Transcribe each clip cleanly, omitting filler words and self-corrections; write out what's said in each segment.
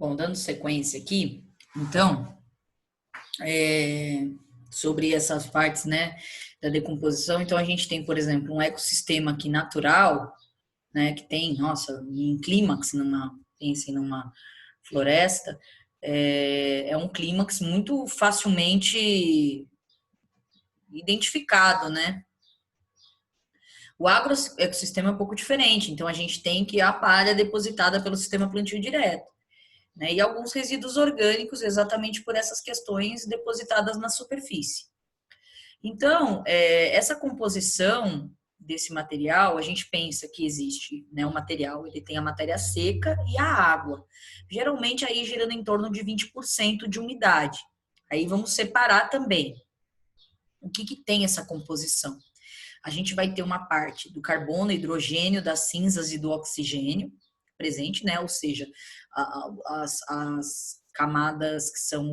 Bom, dando sequência aqui, então, é, sobre essas partes, né, da decomposição, então a gente tem, por exemplo, um ecossistema aqui natural, né, que tem, nossa, um clímax pensem numa floresta, é um clímax muito facilmente identificado, né? O agroecossistema é um pouco diferente, então a gente tem que a palha depositada pelo sistema plantio direto, né? E alguns resíduos orgânicos, exatamente por essas questões depositadas na superfície. Então, essa composição desse material, a gente pensa que existe, né, o material, ele tem a matéria seca e a água, geralmente aí girando em torno de 20% de umidade. Aí vamos separar também o que tem essa composição. A gente vai ter uma parte do carbono, hidrogênio, das cinzas e do oxigênio presente, né? Ou seja, as camadas que são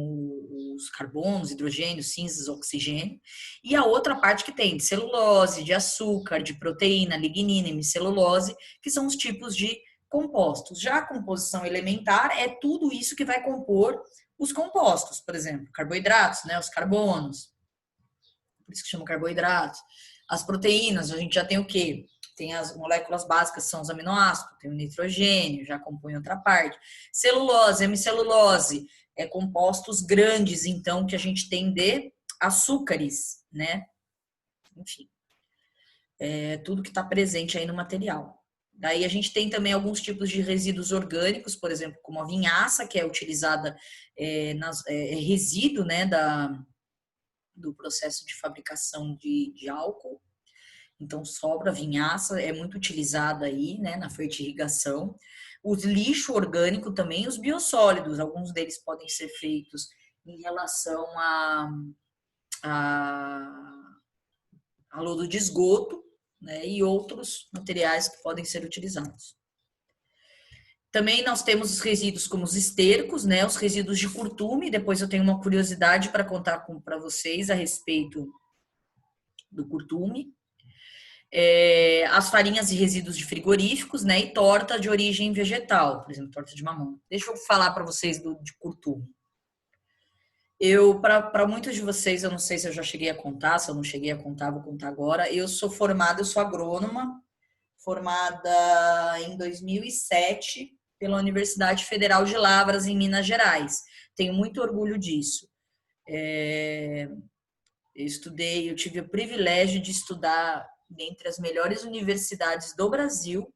os carbonos, hidrogênio, cinzas, oxigênio, e a outra parte que tem de celulose, de açúcar, de proteína, lignina, hemicelulose, que são os tipos de compostos. Já a composição elementar é tudo isso que vai compor os compostos, por exemplo, carboidratos, né? Os carbonos, por isso que chama carboidratos. As proteínas, a gente já tem o quê? Tem as moléculas básicas, são os aminoácidos, tem o nitrogênio, já compõe outra parte. Celulose, hemicelulose, compostos grandes, então, que a gente tem de açúcares, né? Enfim, tudo que está presente aí no material. Daí a gente tem também alguns tipos de resíduos orgânicos, por exemplo, como a vinhaça, que é utilizada, resíduo, né, do processo de fabricação de álcool. Então, sobra vinhaça, é muito utilizada aí, né, na fertirrigação. O lixo orgânico também, os biossólidos, alguns deles podem ser feitos em relação a lodo de esgoto, né, e outros materiais que podem ser utilizados. Também nós temos os resíduos como os estercos, né, os resíduos de curtume. Depois eu tenho uma curiosidade para contar para vocês a respeito do curtume. As farinhas e resíduos de frigoríficos, né, e torta de origem vegetal, por exemplo, torta de mamão. Deixa eu falar para vocês de curtume. Para muitos de vocês, eu não sei se eu já cheguei a contar, se eu não cheguei a contar, vou contar agora. Eu sou agrônoma, formada em 2007 pela Universidade Federal de Lavras, em Minas Gerais. Tenho muito orgulho disso. Eu tive o privilégio de estudar dentre as melhores universidades do Brasil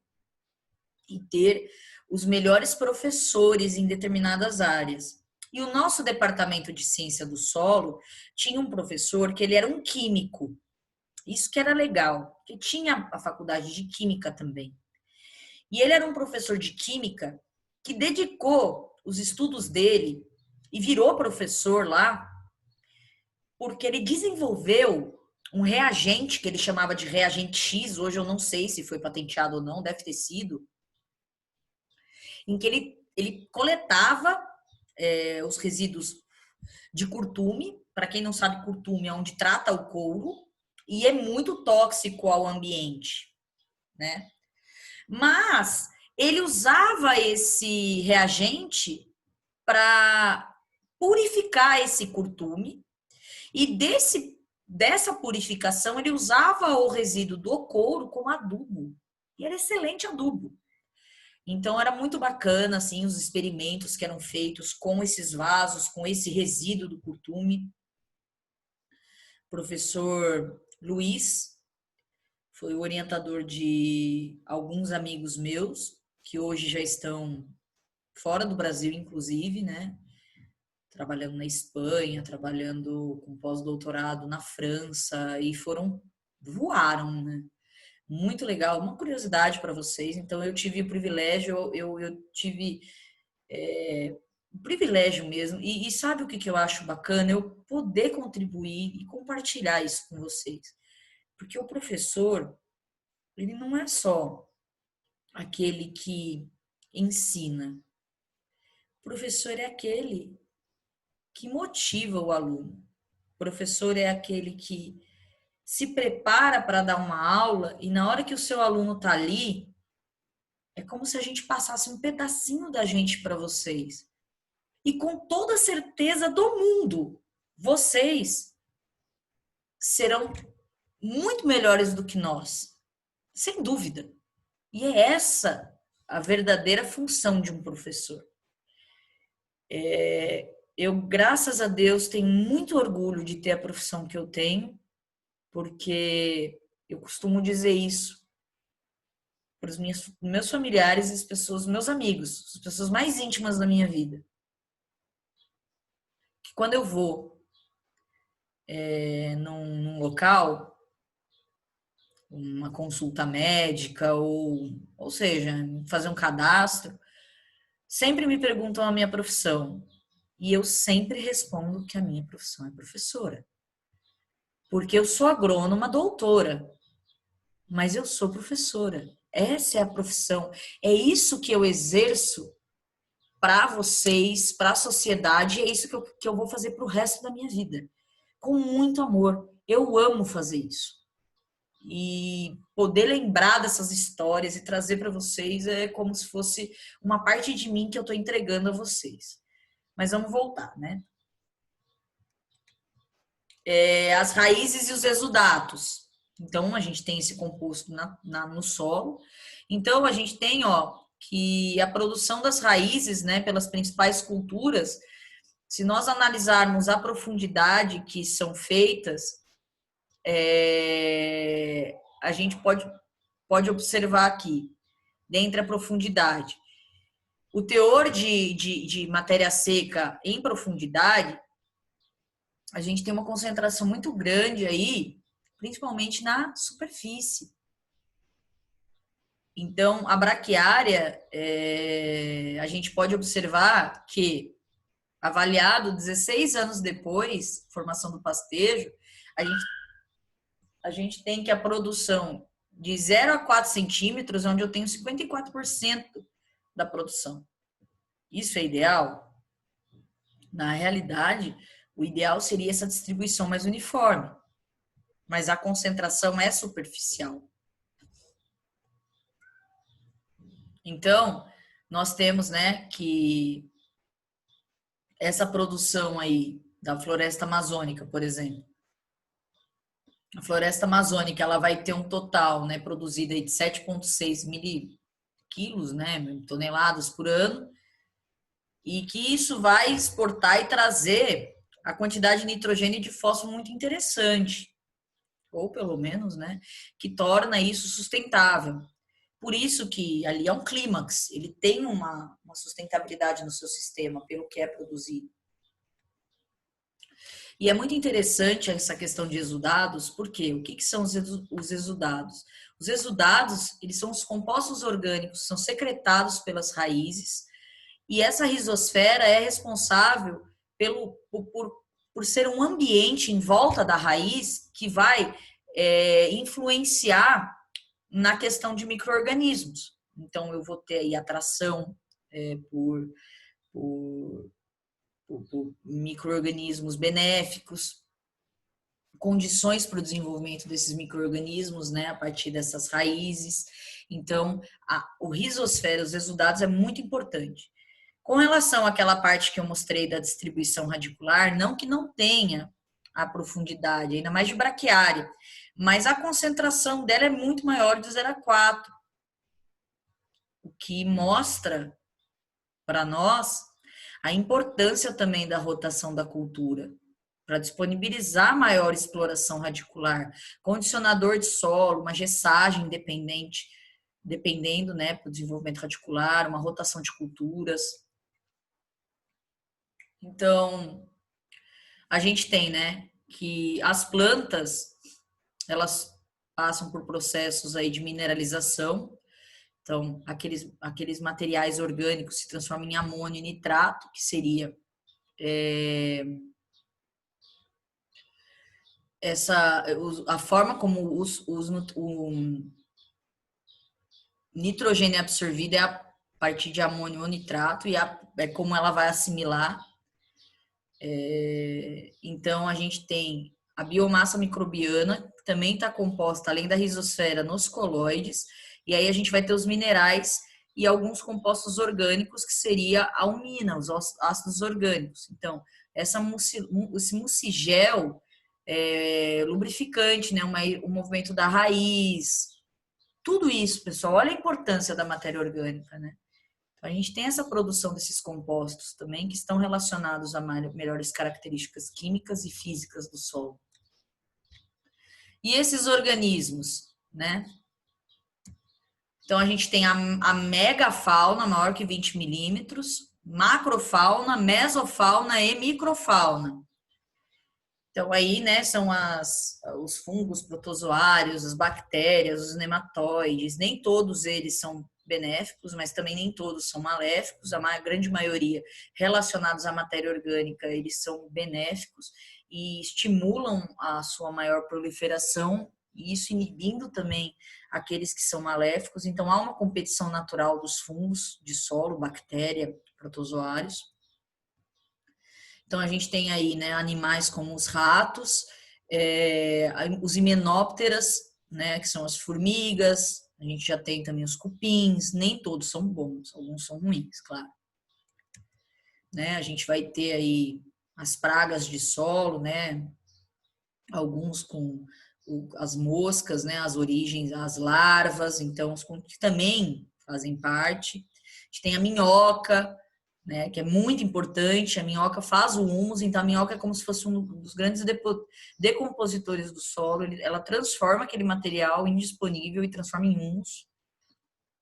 e ter os melhores professores em determinadas áreas. E o nosso departamento de ciência do solo tinha um professor que ele era um químico. Isso que era legal, porque tinha a faculdade de química também. E ele era um professor de química que dedicou os estudos dele e virou professor lá, porque ele desenvolveu um reagente que ele chamava de reagente X, hoje eu não sei se foi patenteado ou não, deve ter sido, em que ele coletava os resíduos de curtume. Para quem não sabe, curtume é onde trata o couro, e é muito tóxico ao ambiente, né? Mas ele usava esse reagente para purificar esse curtume, e dessa purificação ele usava o resíduo do couro como adubo. E era excelente adubo. Então era muito bacana assim os experimentos que eram feitos com esses vasos, com esse resíduo do curtume. O professor Luiz foi o orientador de alguns amigos meus que hoje já estão fora do Brasil, inclusive, né? Trabalhando na Espanha, trabalhando com pós-doutorado na França, e voaram, né? Muito legal. Uma curiosidade para vocês. Então, eu tive o privilégio, eu tive o privilégio mesmo. E sabe o que eu acho bacana? Eu poder contribuir e compartilhar isso com vocês. Porque o professor, ele não é só aquele que ensina. O professor é aquele que motiva o aluno. O professor é aquele que se prepara para dar uma aula, e na hora que o seu aluno está ali, é como se a gente passasse um pedacinho da gente para vocês. E com toda a certeza do mundo, vocês serão muito melhores do que nós, sem dúvida. E é essa a verdadeira função de um professor. Eu, graças a Deus, tenho muito orgulho de ter a profissão que eu tenho, porque eu costumo dizer isso para os meus familiares e as pessoas, meus amigos, as pessoas mais íntimas da minha vida. Que quando eu vou num local, uma consulta médica, ou seja, fazer um cadastro, sempre me perguntam a minha profissão. E eu sempre respondo que a minha profissão é professora. Porque eu sou agrônoma doutora, mas eu sou professora. Essa é a profissão. É isso que eu exerço para vocês, para a sociedade, e é isso que eu vou fazer para o resto da minha vida. Com muito amor. Eu amo fazer isso. E poder lembrar dessas histórias e trazer para vocês é como se fosse uma parte de mim que eu estou entregando a vocês. Mas vamos voltar, né? As raízes e os exudatos. Então, a gente tem esse composto no solo. Então, a gente tem, que a produção das raízes, né, pelas principais culturas, se nós analisarmos a profundidade que são feitas, a gente pode observar aqui, dentre a profundidade, o teor de matéria seca em profundidade, a gente tem uma concentração muito grande aí, principalmente na superfície. Então, a braquiária, a gente pode observar que, avaliado 16 anos depois, formação do pastejo, a gente tem que a produção de 0 a 4 centímetros, onde eu tenho 54% da produção. Isso é ideal? Na realidade, o ideal seria essa distribuição mais uniforme, mas a concentração é superficial. Então, nós temos, né, que essa produção aí da floresta amazônica, por exemplo, a floresta amazônica, ela vai ter um total, né, produzido aí de 7,6 miliquilos, né, toneladas por ano, e que isso vai exportar e trazer a quantidade de nitrogênio e de fósforo muito interessante, ou pelo menos, né, que torna isso sustentável. Por isso que ali é um clímax, ele tem uma sustentabilidade no seu sistema, pelo que é produzido. E é muito interessante essa questão de exudados, porque o que são os exudados? Os exudados, eles são os compostos orgânicos, são secretados pelas raízes, e essa rizosfera é responsável por ser um ambiente em volta da raiz que vai influenciar na questão de micro-organismos. Então, eu vou ter aí atração por micro-organismos benéficos, condições para o desenvolvimento desses micro-organismos, né, a partir dessas raízes. Então, o rizosfera, os exudados, é muito importante. Com relação àquela parte que eu mostrei da distribuição radicular, não que não tenha a profundidade, ainda mais de braquiária, mas a concentração dela é muito maior de 0 a 4, o que mostra para nós a importância também da rotação da cultura, para disponibilizar maior exploração radicular, condicionador de solo, uma gessagem independente, dependendo, né, para o desenvolvimento radicular, uma rotação de culturas. Então, a gente tem, né, que as plantas, elas passam por processos aí de mineralização. Então, aqueles materiais orgânicos se transformam em amônio e nitrato, que seria a forma como o nitrogênio é absorvido é a partir de amônio ou nitrato, e é como ela vai assimilar. Então, a gente tem a biomassa microbiana, que também está composta, além da rizosfera, nos coloides, e aí a gente vai ter os minerais e alguns compostos orgânicos, que seria a umina, os ácidos orgânicos. Então, esse mucigel é lubrificante, né? O movimento da raiz, tudo isso, pessoal, olha a importância da matéria orgânica, né? Então, a gente tem essa produção desses compostos também, que estão relacionados a melhores características químicas e físicas do solo. E esses organismos, né? Então, a gente tem a megafauna, maior que 20 milímetros, macrofauna, mesofauna e microfauna. Então, aí, né, são os fungos protozoários, as bactérias, os nematóides. Nem todos eles são benéficos, mas também nem todos são maléficos. A grande maioria relacionados à matéria orgânica, eles são benéficos e estimulam a sua maior proliferação, e isso inibindo também aqueles que são maléficos. Então, há uma competição natural dos fungos de solo, bactéria, protozoários. Então, a gente tem aí, né, animais como os ratos, os himenópteras, né, que são as formigas. A gente já tem também os cupins. Nem todos são bons, alguns são ruins, claro. Né, a gente vai ter aí as pragas de solo, né, alguns com as moscas, né, as origens, as larvas, então, que também fazem parte. A gente tem a minhoca, né, que é muito importante. A minhoca faz o humus, então a minhoca é como se fosse um dos grandes decompositores do solo. Ela transforma aquele material indisponível e transforma em humus.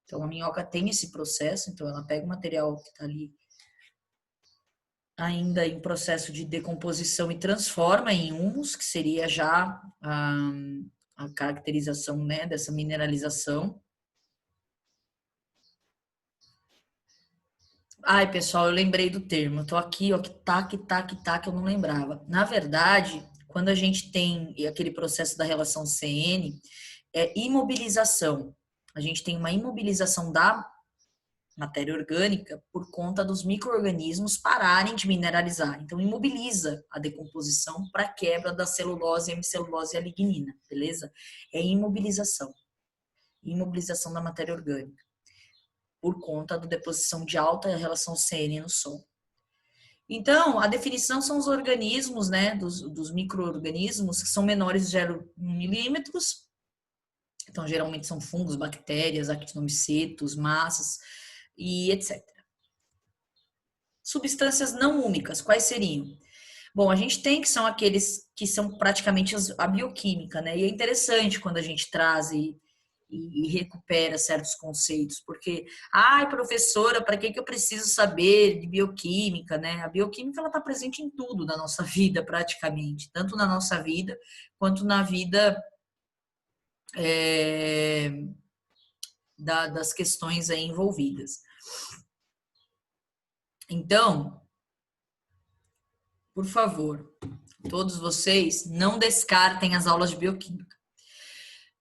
Então a minhoca tem esse processo, então ela pega o material que está ali ainda em processo de decomposição e transforma em humus, que seria já a caracterização, né, dessa mineralização. Ai, pessoal, eu lembrei do termo. Eu tô aqui, ó, que que eu não lembrava. Na verdade, quando a gente tem aquele processo da relação CN, é imobilização. A gente tem uma imobilização da matéria orgânica por conta dos micro-organismos pararem de mineralizar. Então, imobiliza a decomposição para quebra da celulose, hemicelulose e a lignina, beleza? É imobilização. Imobilização da matéria orgânica por conta da deposição de alta relação CN no solo. Então, a definição são os organismos, né, dos micro-organismos que são menores de 0,1 milímetros. Então, geralmente são fungos, bactérias, actinomicetos, massas e etc. Substâncias não úmicas, quais seriam? Bom, a gente tem que são aqueles que são praticamente a bioquímica, né? E é interessante quando a gente traz e recupera certos conceitos, porque, ai, professora, para que eu preciso saber de bioquímica, né? A bioquímica, ela está presente em tudo da nossa vida, praticamente, tanto na nossa vida, quanto na vida das questões aí envolvidas. Então, por favor, todos vocês não descartem as aulas de bioquímica.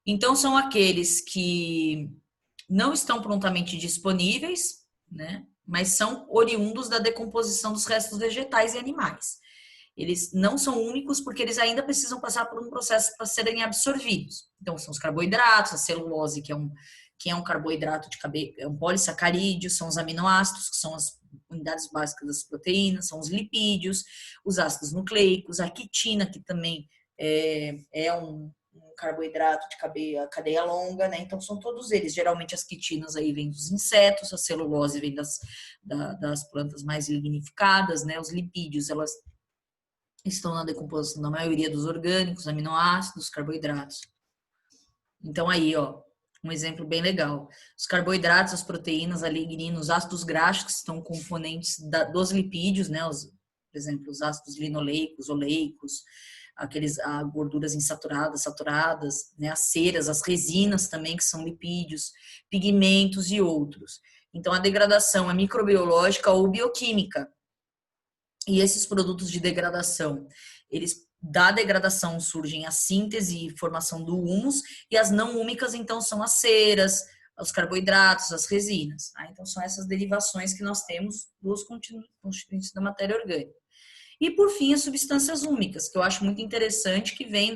Então, são aqueles que não estão prontamente disponíveis, né? Mas são oriundos da decomposição dos restos vegetais e animais. Eles não são únicos porque eles ainda precisam passar por um processo para serem absorvidos. Então, são os carboidratos, a celulose, que é um carboidrato é um polissacarídeo, são os aminoácidos, que são as unidades básicas das proteínas, são os lipídios, os ácidos nucleicos, a quitina, que também é um carboidrato de cadeia longa, né? Então, são todos eles. Geralmente, as quitinas aí vêm dos insetos, a celulose vem das plantas mais lignificadas, né? Os lipídios, elas estão na decomposição da maioria dos orgânicos, aminoácidos, carboidratos. Então, aí, ó, um exemplo bem legal. Os carboidratos, as proteínas, a lignina, os ácidos graxos, que são componentes dos lipídios, né? Por exemplo, os ácidos linoleicos, oleicos, gorduras insaturadas, saturadas, né? As ceras, as resinas também, que são lipídios, pigmentos e outros. Então, a degradação é microbiológica ou bioquímica. E esses produtos de degradação, da degradação surgem a síntese e formação do humus, e as não úmicas, então, são as ceras, os carboidratos, as resinas. Tá? Então, são essas derivações que nós temos dos constituintes da matéria orgânica. E, por fim, as substâncias úmicas, que eu acho muito interessante, que vem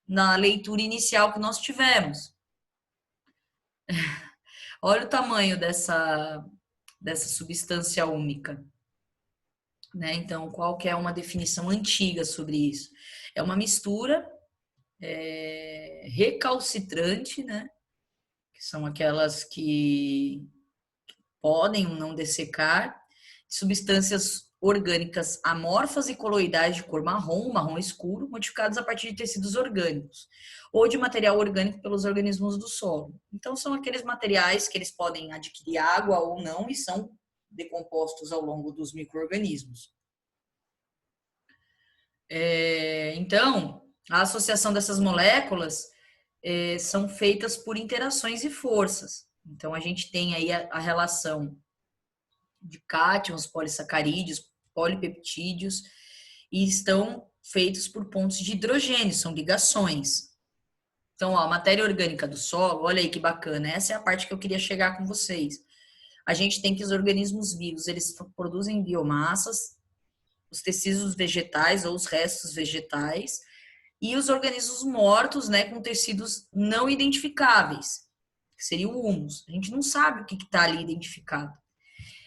na leitura inicial que nós tivemos. Olha o tamanho dessa substância úmica, né? Então, qual que é uma definição antiga sobre isso? É uma mistura recalcitrante, né? Que são aquelas que podem ou não dessecar, substâncias orgânicas amorfas e coloidais de cor marrom, marrom escuro, modificadas a partir de tecidos orgânicos ou de material orgânico pelos organismos do solo. Então, são aqueles materiais que eles podem adquirir água ou não e são decompostos ao longo dos micro-organismos. Então, a associação dessas moléculas são feitas por interações e forças. Então, a gente tem aí a relação de cátions, polissacarídeos, polipeptídeos, e estão feitos por pontos de hidrogênio, são ligações. Então, ó, a matéria orgânica do solo, olha aí que bacana, essa é a parte que eu queria chegar com vocês. A gente tem que os organismos vivos, eles produzem biomassas, os tecidos vegetais ou os restos vegetais, e os organismos mortos, né, com tecidos não identificáveis, que seria o humus. A gente não sabe o que está ali identificado.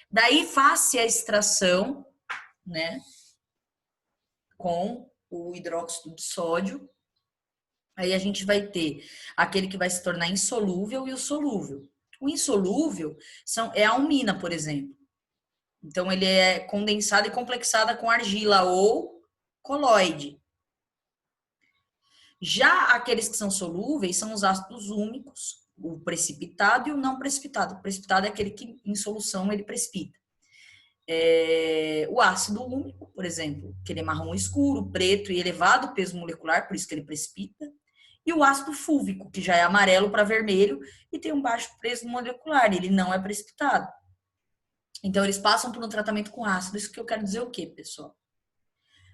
Daí faz-se a extração, né, com o hidróxido de sódio. Aí a gente vai ter aquele que vai se tornar insolúvel e o solúvel. O insolúvel é a almina, por exemplo. Então, ele é condensado e complexada com argila ou coloide. Já aqueles que são solúveis são os ácidos úmicos, o precipitado e o não precipitado. O precipitado é aquele que, em solução, ele precipita. O ácido úmico, por exemplo, que ele é marrom escuro, preto e elevado peso molecular, por isso que ele precipita. E o ácido fúlvico, que já é amarelo para vermelho e tem um baixo peso molecular, ele não é precipitado. Então, eles passam por um tratamento com ácido. Isso que eu quero dizer o quê, pessoal?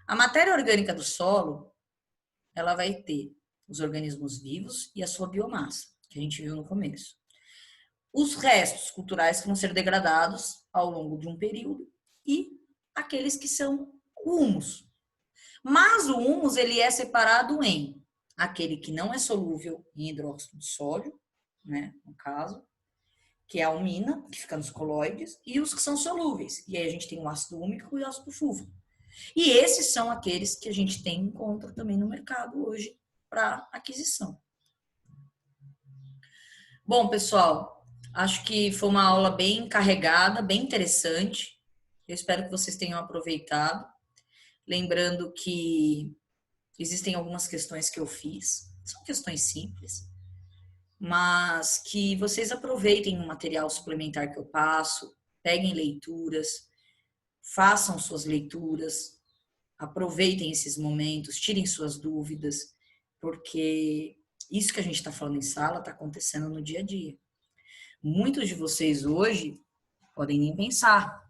A matéria orgânica do solo, ela vai ter os organismos vivos e a sua biomassa, que a gente viu no começo. Os restos culturais que vão ser degradados ao longo de um período e aqueles que são humus. Mas o humus, ele é separado em aquele que não é solúvel em hidróxido de sódio, né, no caso, que é a almina, que fica nos coloides, e os que são solúveis. E aí a gente tem o ácido úmico e o ácido fúlvico. E esses são aqueles que a gente encontra também no mercado hoje para aquisição. Bom, pessoal, acho que foi uma aula bem carregada, bem interessante. Eu espero que vocês tenham aproveitado. Lembrando que existem algumas questões que eu fiz, são questões simples, mas que vocês aproveitem o material suplementar que eu passo, peguem leituras, façam suas leituras, aproveitem esses momentos, tirem suas dúvidas, porque isso que a gente está falando em sala está acontecendo no dia a dia. Muitos de vocês hoje podem nem pensar,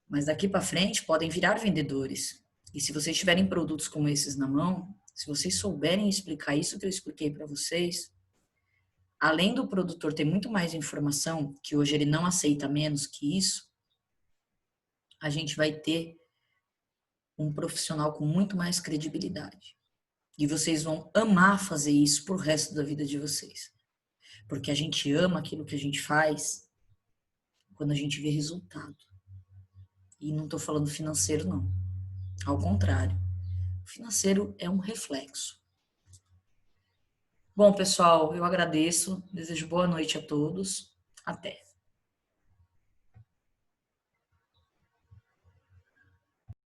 mas daqui para frente podem virar vendedores. E se vocês tiverem produtos como esses na mão, se vocês souberem explicar isso que eu expliquei para vocês, além do produtor ter muito mais informação, que hoje ele não aceita menos que isso, a gente vai ter um profissional com muito mais credibilidade. E vocês vão amar fazer isso pro resto da vida de vocês. Porque a gente ama aquilo que a gente faz quando a gente vê resultado. E não estou falando financeiro, não. Ao contrário. O financeiro é um reflexo. Bom, pessoal, eu agradeço. Desejo boa noite a todos. Até.